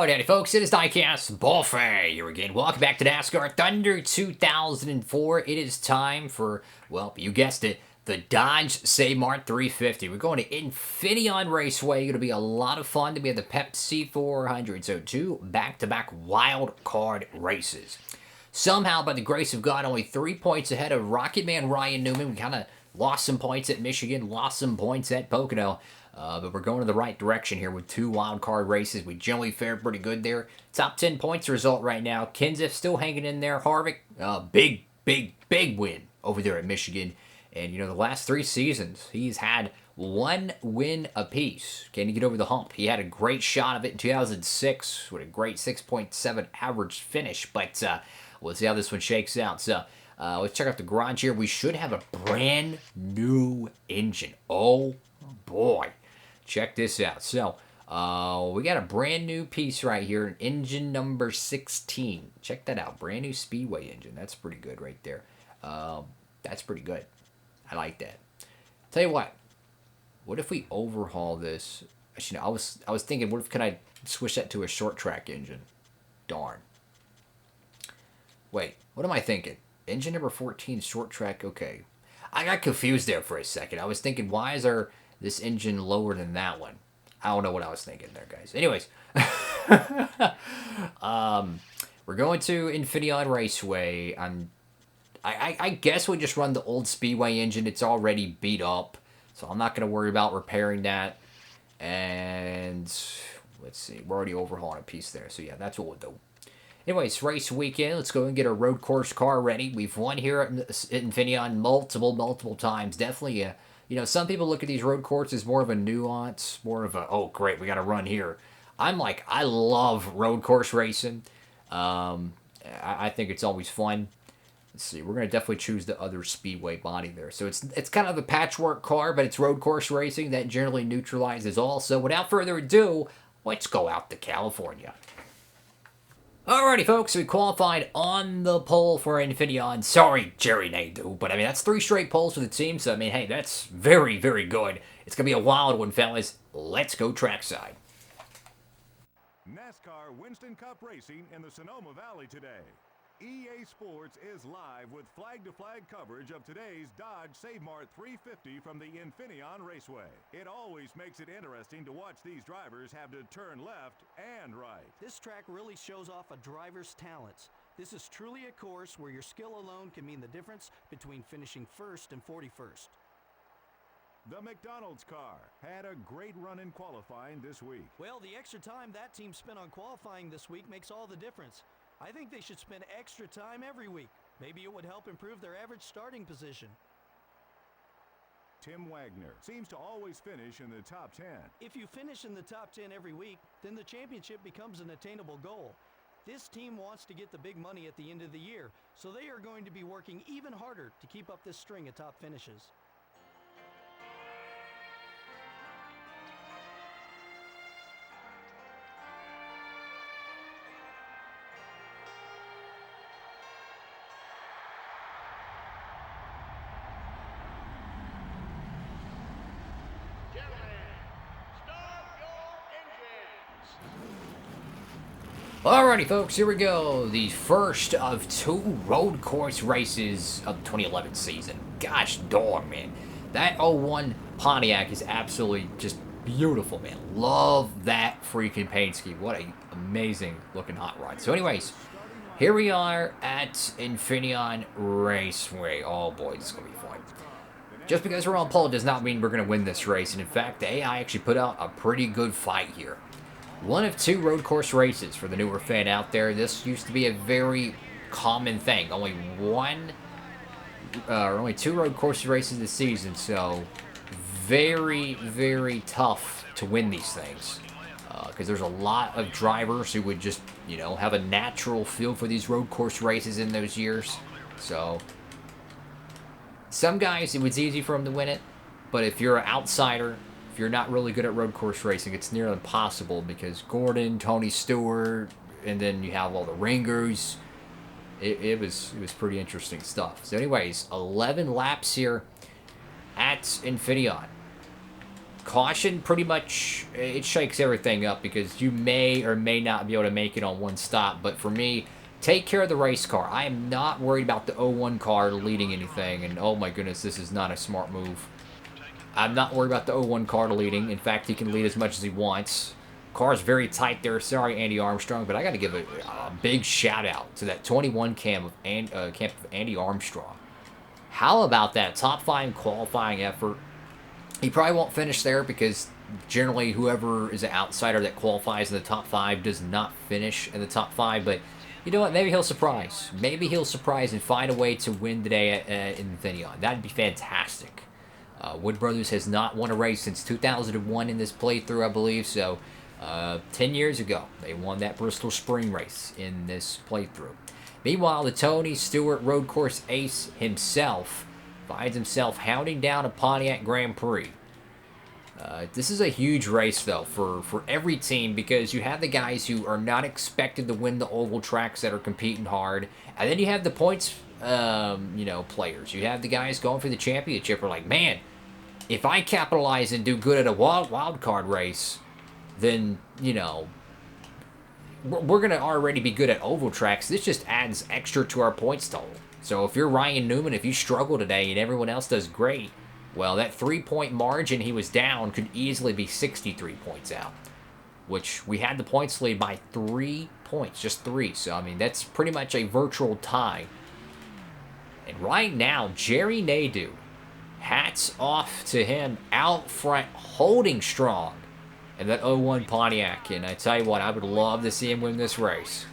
Alrighty, folks, it is Diecastbuffet here again. Welcome back to NASCAR Thunder 2004. It is time for, well, you guessed it, the Dodge Save Mart 350. We're going to Infineon Raceway. Going to be a lot of fun. To be at the Pepsi 400. So 2 back-to-back wild card races. Somehow, by the grace of God, only 3 points ahead of Rocket Man Ryan Newman. We kind of lost some points at Michigan, lost some points at Pocono. But we're going in the right direction here with 2 wild card races. We generally fared pretty good there. Top 10 points result right now. Kenseth still hanging in there. Harvick, big win over there at Michigan. And, you know, the last 3 seasons, he's had 1 win apiece. Can he get over the hump? He had a great shot of it in 2006 with a great 6.7 average finish. But we'll see how this one shakes out. So let's check out the garage here. We should have a brand new engine. Oh, boy. Check this out. So, we got a brand new piece right here, engine number 16. Check that out. Brand new Speedway engine. That's pretty good right there. That's pretty good. I like that. Tell you what if we overhaul this? Actually, no, I was thinking, what if can I switch that to a short track engine? Darn. Wait, what am I thinking? Engine number 14, short track. Okay. I got confused there for a second. I was thinking, why is this engine lower than that one? I don't know what I was thinking there, guys. Anyways, we're going to Infineon Raceway. I guess we just run the old Speedway engine. It's already beat up, so I'm not going to worry about repairing that. And let's see, we're already overhauling a piece there, so yeah, that's what we'll do. Anyways, race weekend. Let's go and get a road course car ready. We've won here at Infineon multiple times. Definitely you know, some people look at these road courses more of a nuance, more of a, oh, great, we got to run here. I'm like, I love road course racing. I think it's always fun. Let's see, we're going to definitely choose the other Speedway body there. So it's kind of a patchwork car, but it's road course racing. That generally neutralizes all. So without further ado, let's go out to California. Alrighty, folks, we qualified on the pole for Infineon. Sorry, Jerry Nadeau, but I mean, that's 3 straight poles for the team, so I mean, hey, that's very good. It's going to be a wild one, fellas. Let's go trackside. NASCAR Winston Cup Racing in the Sonoma Valley today. EA Sports is live with flag-to-flag coverage of today's Dodge Save Mart 350 from the Infineon Raceway. It always makes it interesting to watch these drivers have to turn left and right. This track really shows off a driver's talents. This is truly a course where your skill alone can mean the difference between finishing first and 41st. The McDonald's car had a great run in qualifying this week. Well, the extra time that team spent on qualifying this week makes all the difference. I think they should spend extra time every week. Maybe it would help improve their average starting position. Tim Wagner seems to always finish in the top 10. If you finish in the top 10 every week, then the championship becomes an attainable goal. This team wants to get the big money at the end of the year, so they are going to be working even harder to keep up this string of top finishes. Alrighty, folks, here we go. The first of 2 road course races of the 2011 season. Gosh darn, man. That 01 Pontiac is absolutely just beautiful, man. Love that freaking paint scheme. What an amazing looking hot rod. So anyways, here we are at Infineon Raceway. Oh boy, this is going to be fun. Just because we're on pole does not mean we're going to win this race. And in fact, the AI actually put out a pretty good fight here. One of 2 road course races for the newer fan out there. This used to be a very common thing. Only 2 road course races this season, so very tough to win these things. Because there's a lot of drivers who would just, you know, have a natural feel for these road course races in those years. So some guys, it was easy for them to win it, but if you're an outsider, if you're not really good at road course racing, it's nearly impossible because Gordon, Tony Stewart, and then you have all the ringers. It was pretty interesting stuff. So anyways, 11 laps here at Infineon. caution pretty much, it shakes everything up because you may or may not be able to make it on one stop. But for me, take care of the race car. I am not worried about the 01 car leading anything. And oh my goodness, this is not a smart move. I'm not worried about the 01 car leading. In fact, he can lead as much as he wants. Car's very tight there. Sorry, Andy Armstrong, but I got to give a big shout out to that 21 camp of Andy Armstrong. How about that top 5 qualifying effort? He probably won't finish there because generally whoever is an outsider that qualifies in the top 5 does not finish in the top 5. But you know what? Maybe he'll surprise. Maybe he'll surprise and find a way to win today at Infineon. That'd be fantastic. Wood Brothers has not won a race since 2001 in this playthrough, I believe. So 10 years ago, they won that Bristol Spring race in this playthrough. Meanwhile, the Tony Stewart road course ace himself finds himself hounding down a Pontiac Grand Prix. This is a huge race, though, for every team because you have the guys who are not expected to win the oval tracks that are competing hard, and then you have the points, players. You have the guys going for the championship are like, man, if I capitalize and do good at a wild card race, then, we're going to already be good at oval tracks. This just adds extra to our points total. So if you're Ryan Newman, if you struggle today and everyone else does great, well, that 3-point margin he was down could easily be 63 points out, which we had the points lead by 3 points, just 3. So, I mean, that's pretty much a virtual tie. And right now, Jerry Nadeau, hats off to him out front, holding strong. And that 01 Pontiac, and I tell you what, I would love to see him win this race.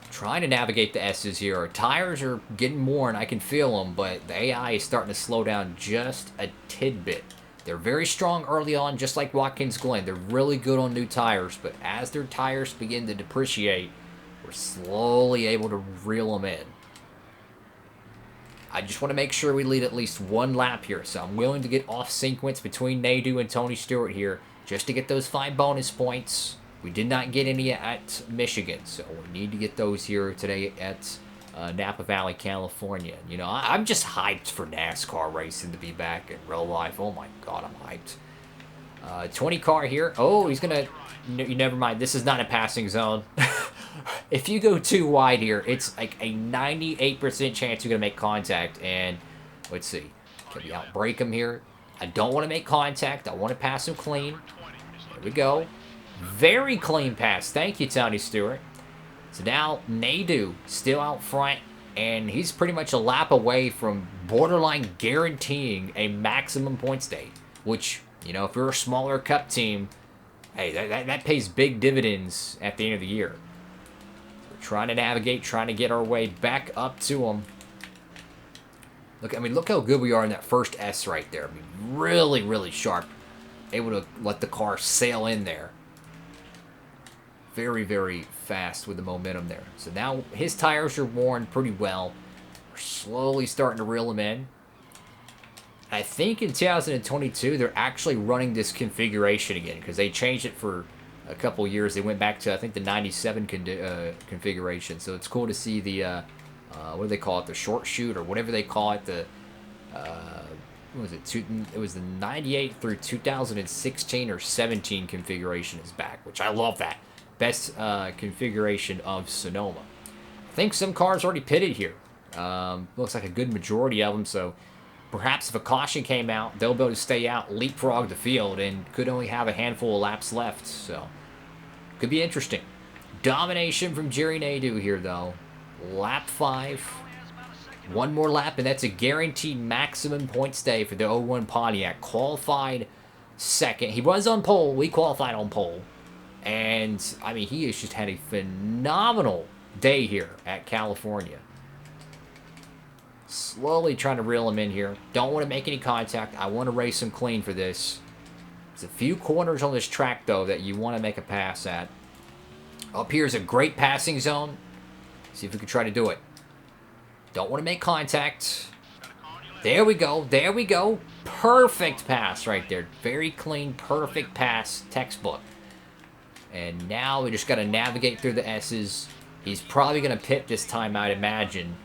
Trying to navigate the S's here. Our tires are getting worn, I can feel them, but the AI is starting to slow down just a tidbit. They're very strong early on, just like Watkins Glen. They're really good on new tires, but as their tires begin to depreciate, we're slowly able to reel them in. I just want to make sure we lead at least one lap here, so I'm willing to get off sequence between Nadeau and Tony Stewart here just to get those 5 bonus points. We did not get any at Michigan, so we need to get those here today at Napa Valley, California. I'm just hyped for NASCAR racing to be back in real life. Oh my God, I'm hyped. 20 car here. Oh, he's going to... Never mind, this is not a passing zone. If you go too wide here, it's like a 98% chance you're going to make contact. And let's see. Can we outbrake him here? I don't want to make contact. I want to pass him clean. There we go. Very clean pass. Thank you, Tony Stewart. So now Nadeau still out front. And he's pretty much a lap away from borderline guaranteeing a maximum points day. Which, if you're a smaller cup team, hey, that pays big dividends at the end of the year. We're trying to navigate, trying to get our way back up to them. Look how good we are in that first S right there. I mean, really, really sharp. Able to let the car sail in there. Very, very fast with the momentum there. So now his tires are worn pretty well. We're slowly starting to reel them in. I think in 2022, they're actually running this configuration again because they changed it for a couple years. They went back to, I think, the 97 configuration. So it's cool to see the, what do they call it, the short shoot or whatever they call it. The, what was it? It was the 98 through 2016 or 17 configuration is back, which I love that. Best configuration of Sonoma. I think some cars already pitted here. Looks like a good majority of them, so... Perhaps if a caution came out, they'll be able to stay out, leapfrog the field, and could only have a handful of laps left. So, could be interesting. Domination from Jerry Nadeau here, though. Lap 5. One more lap, and that's a guaranteed maximum points day for the 01 Pontiac. Qualified second. He was on pole. We qualified on pole. And, I mean, he has just had a phenomenal day here at California. Slowly trying to reel him in here. Don't want to make any contact. I want to race him clean for this. There's a few corners on this track, though, that you want to make a pass at. Up here is a great passing zone. See if we can try to do it. Don't want to make contact. There we go. There we go. Perfect pass right there. Very clean, perfect pass. Textbook. And now we just got to navigate through the S's. He's probably going to pit this time, I'd imagine.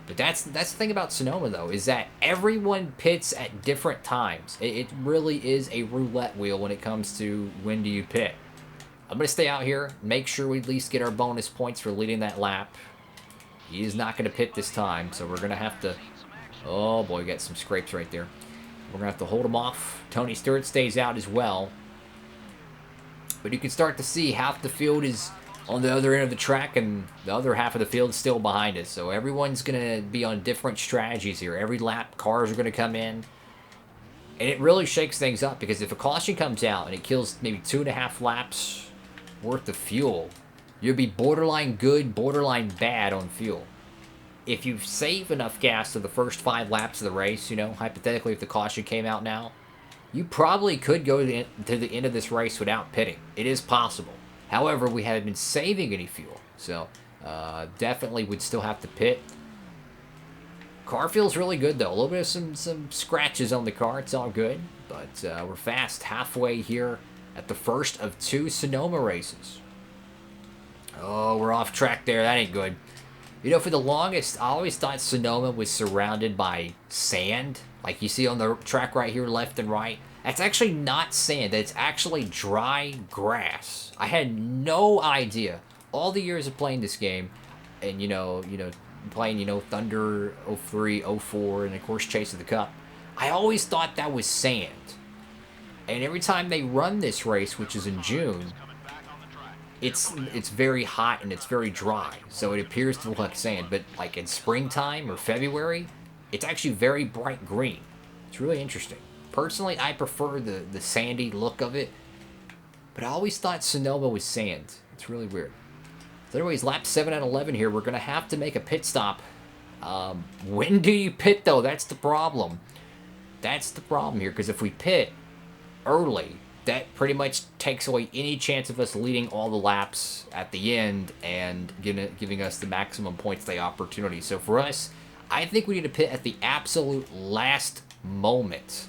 But that's the thing about Sonoma, though, is that everyone pits at different times. It really is a roulette wheel when it comes to when do you pit. I'm going to stay out here, make sure we at least get our bonus points for leading that lap. He is not going to pit this time, so we're going to have to... Oh, boy, we got some scrapes right there. We're going to have to hold him off. Tony Stewart stays out as well. But you can start to see half the field is on the other end of the track, and the other half of the field is still behind us. So everyone's going to be on different strategies here. Every lap, cars are going to come in. And it really shakes things up, because if a caution comes out and it kills maybe 2.5 laps worth of fuel, you'll be borderline good, borderline bad on fuel. If you save enough gas to the first 5 laps of the race, you know, hypothetically if the caution came out now, you probably could go to the end of this race without pitting. It is possible. However, we haven't been saving any fuel, so definitely would still have to pit. Car feels really good, though. A little bit of some scratches on the car. It's all good, but we're fast halfway here at the first of 2 Sonoma races. Oh, we're off track there. That ain't good. You know, for the longest, I always thought Sonoma was surrounded by sand, like you see on the track right here, left and right. That's actually not sand. That's actually dry grass. I had no idea. All the years of playing this game, and playing, Thunder 03, 04, and of course Chase of the Cup, I always thought that was sand. And every time they run this race, which is in June, it's very hot and it's very dry, so it appears to look like sand. But like in springtime or February, it's actually very bright green. It's really interesting. Personally, I prefer the sandy look of it, but I always thought Sonoma was sand. It's really weird. So anyways, lap 7 and 11 here. We're going to have to make a pit stop. When do you pit, though? That's the problem. That's the problem here, because if we pit early, that pretty much takes away any chance of us leading all the laps at the end and giving us the maximum points day opportunity. So for us, I think we need to pit at the absolute last moment.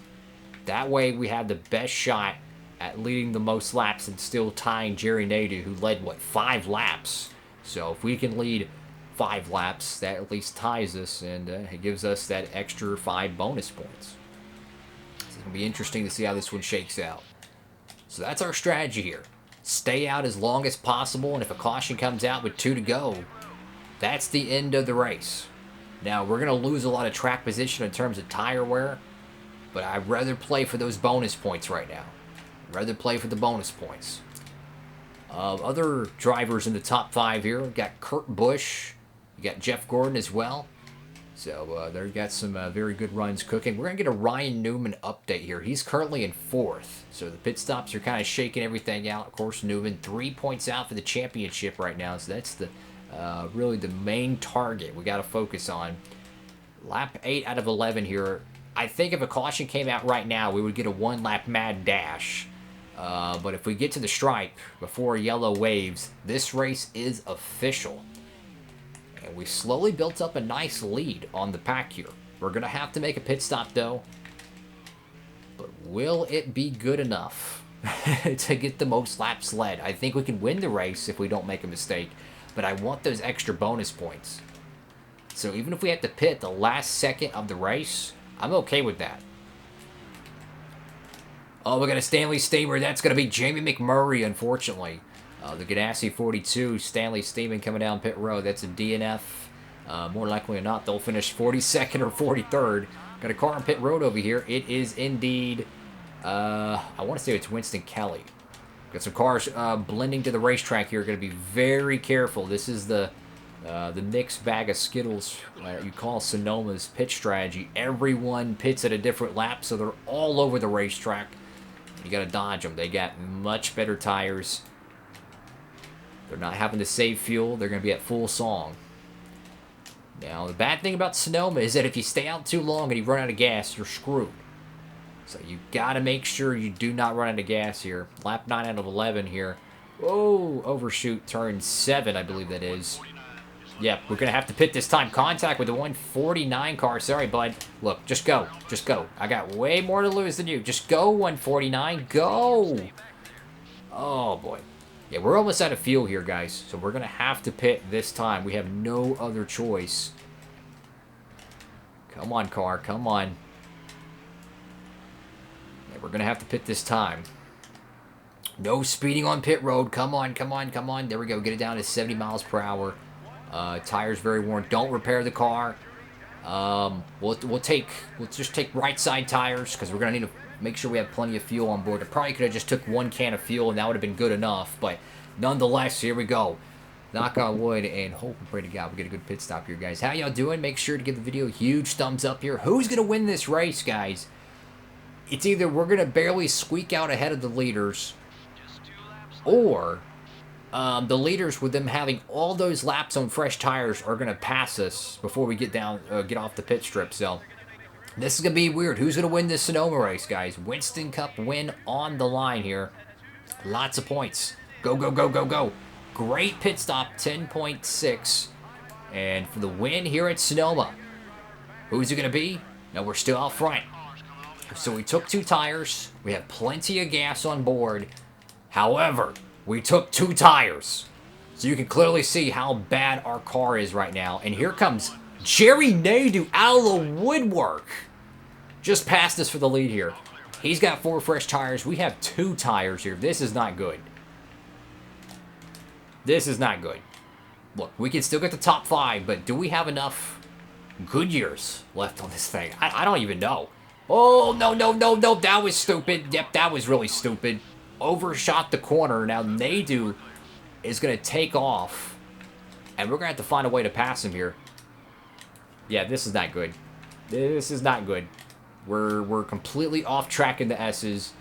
That way we have the best shot at leading the most laps and still tying Jerry Nadeau, who led, 5 laps. So if we can lead 5 laps, that at least ties us, and it gives us that extra 5 bonus points. So it's going to be interesting to see how this one shakes out. So that's our strategy here. Stay out as long as possible, and if a caution comes out with 2 to go, that's the end of the race. Now, we're going to lose a lot of track position in terms of tire wear, but I'd rather play for those bonus points right now. I'd rather play for the bonus points. Other drivers in the top 5 here, we've got Kurt Busch, you got Jeff Gordon as well. So they've got some very good runs cooking. We're going to get a Ryan Newman update here. He's currently in 4th. So the pit stops are kind of shaking everything out. Of course, Newman 3 points out for the championship right now. So that's the really the main target we got to focus on. Lap 8 out of 11 here. I think if a caution came out right now, we would get a 1-lap mad dash. But if we get to the stripe before yellow waves, this race is official. And we slowly built up a nice lead on the pack here. We're going to have to make a pit stop, though. But will it be good enough to get the most laps led? I think we can win the race if we don't make a mistake. But I want those extra bonus points. So even if we have to pit the last second of the race, I'm okay with that. Oh, we got a Stanley Steamer. That's going to be Jamie McMurray, unfortunately. The Ganassi 42, Stanley Steeman coming down pit road. That's a DNF. More likely than not, they'll finish 42nd or 43rd. Got a car on pit road over here. It is indeed, I want to say it's Winston Kelly. Got some cars blending to the racetrack here. Going to be very careful. This is the mixed bag of Skittles you call Sonoma's pit strategy. Everyone pits at a different lap, so they're all over the racetrack. You got to dodge them. They got much better tires. They're not having to save fuel. They're going to be at full song. Now, the bad thing about Sonoma is that if you stay out too long and you run out of gas, you're screwed. So you got to make sure you do not run out of gas here. Lap 9 out of 11 here. Oh, overshoot, turn 7, I believe that is. Yep, we're going to have to pit this time. Contact with the 149 car. Sorry, bud. Look, just go. Just go. I got way more to lose than you. Just go, 149. Go! Oh, boy. Yeah, we're almost out of fuel here, guys. So we're going to have to pit this time. We have no other choice. Come on, car. Come on. Yeah, we're going to have to pit this time. No speeding on pit road. Come on, come on, come on. There we go. Get it down to 70 miles per hour. Tires very worn. Don't repair the car. We'll just take right side tires because we're going to need to make sure we have plenty of fuel on board. I probably could have just took 1 can of fuel and that would have been good enough. But nonetheless, here we go. Knock on wood and hope and pray to God we get a good pit stop here, guys. How y'all doing? Make sure to give the video a huge thumbs up here. Who's going to win this race, guys? It's either we're going to barely squeak out ahead of the leaders, or the leaders, with them having all those laps on fresh tires, are going to pass us before we get off the pit strip. So this is going to be weird. Who's going to win this Sonoma race, guys? Winston Cup win on the line here. Lots of points. Go, go, go, go, go. Great pit stop, 10.6. And for the win here at Sonoma, who's it going to be? No, we're still out front. So we took 2 tires. We have plenty of gas on board. However, we took 2 tires. So you can clearly see how bad our car is right now. And here comes Jerry Nadeau out of the woodwork. Just passed us for the lead here. He's got 4 fresh tires. We have 2 tires here. This is not good. This is not good. Look, we can still get the top 5, but do we have enough Goodyears left on this thing? I don't even know. Oh, no, no, no, no. That was stupid. Yep, that was really stupid. Overshot the corner. Now Nadeau is going to take off. And we're going to have to find a way to pass him here. Yeah, this is not good. This is not good. We're completely off track in the S's.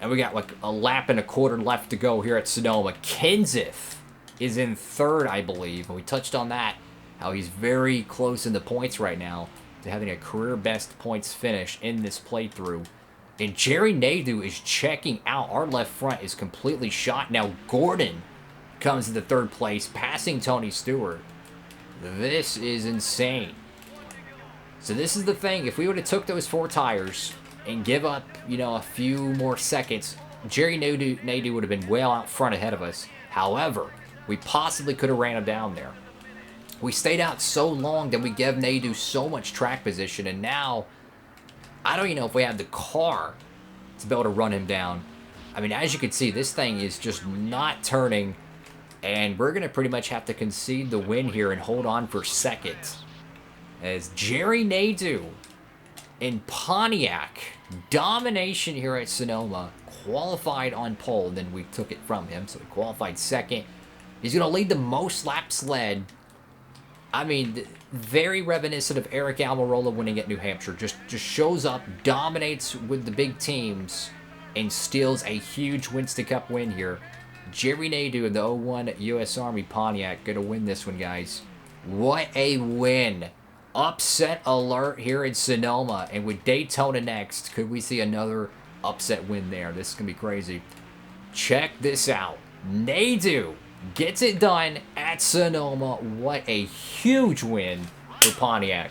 And we got like a lap and a quarter left to go here at Sonoma. Kenseth is in 3rd, I believe. And we touched on that. How he's very close in the points right now to having a career best points finish in this playthrough. And Jerry Nadeau is checking out. Our left front is completely shot. Now Gordon comes into 3rd place, passing Tony Stewart. This is insane. So this is the thing. If we would have took those 4 tires and give up, a few more seconds, Jerry Nadeau would have been well out front ahead of us. However, we possibly could have ran him down there. We stayed out so long that we gave Nadeau so much track position, and now I don't even know if we have the car to be able to run him down. I mean, as you can see, this thing is just not turning, and we're going to pretty much have to concede the win here and hold on for 2nd. As Jerry Nadeau in Pontiac, domination here at Sonoma, qualified on pole, then we took it from him, so he qualified 2nd. He's going to lead the most laps led. I mean, very reminiscent of Eric Almirola winning at New Hampshire. Just shows up, dominates with the big teams, and steals a huge Winston Cup win here. Jerry Nadeau in the 01 U.S. Army Pontiac going to win this one, guys. What a win. Upset alert here in Sonoma. And with Daytona next, could we see another upset win there? This is going to be crazy. Check this out. Nadeau gets it done at Sonoma. What a huge win for Pontiac.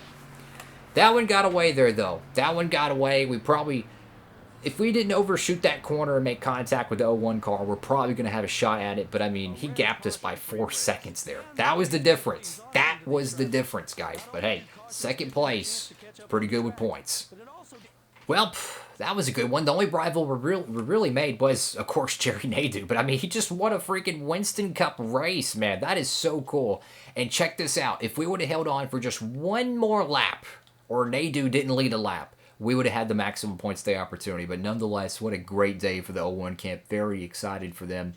That one got away there, though. That one got away. We probably, if we didn't overshoot that corner and make contact with the 01 car, we're probably going to have a shot at it. But, I mean, he gapped us by 4 seconds there. That was the difference. That was the difference, guys. But, hey, 2nd place, pretty good with points. Well, that was a good one. The only rival we really made was, of course, Jerry Nadeau. But, I mean, he just won a freaking Winston Cup race, man. That is so cool. And check this out. If we would have held on for just 1 more lap, or Nadeau didn't lead a lap, we would have had the maximum points day opportunity. But nonetheless, what a great day for the 01 camp. Very excited for them.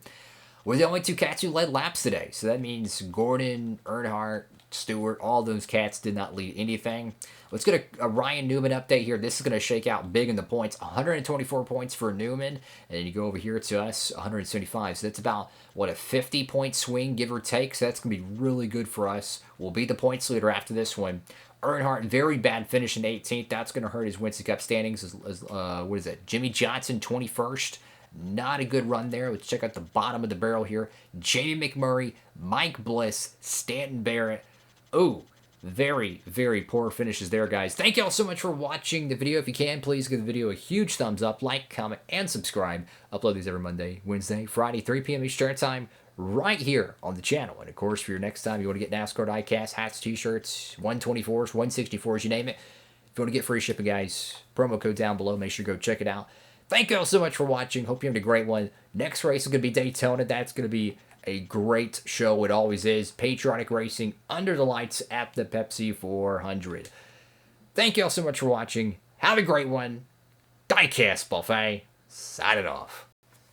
We're the only 2 cats who led laps today. So that means Gordon, Earnhardt, Stewart, all those cats did not lead anything. Let's get a Ryan Newman update here. This is going to shake out big in the points. 124 points for Newman. And then you go over here to us, 175. So that's about, what, a 50-point swing, give or take. So that's going to be really good for us. We'll be the points leader after this one. Earnhardt, very bad finish in 18th. That's going to hurt his Winston Cup standings. What is it? Jimmy Johnson, 21st. Not a good run there. Let's check out the bottom of the barrel here. Jamie McMurray, Mike Bliss, Stanton Barrett. Ooh, very, very poor finishes there, guys. Thank you all so much for watching the video. If you can, please give the video a huge thumbs up, like, comment, and subscribe. Upload these every Monday, Wednesday, Friday, 3 p.m. Eastern Time, right here on the channel. And, of course, for your next time, you want to get NASCAR diecast, hats, T-shirts, 124s, 164s, you name it. If you want to get free shipping, guys, promo code down below. Make sure you go check it out. Thank you all so much for watching. Hope you're having a great one. Next race is going to be Daytona. That's going to be a great show. It always is. Patriotic racing under the lights at the Pepsi 400. Thank you all so much for watching. Have a great one. Diecast Buffet. Sign it off.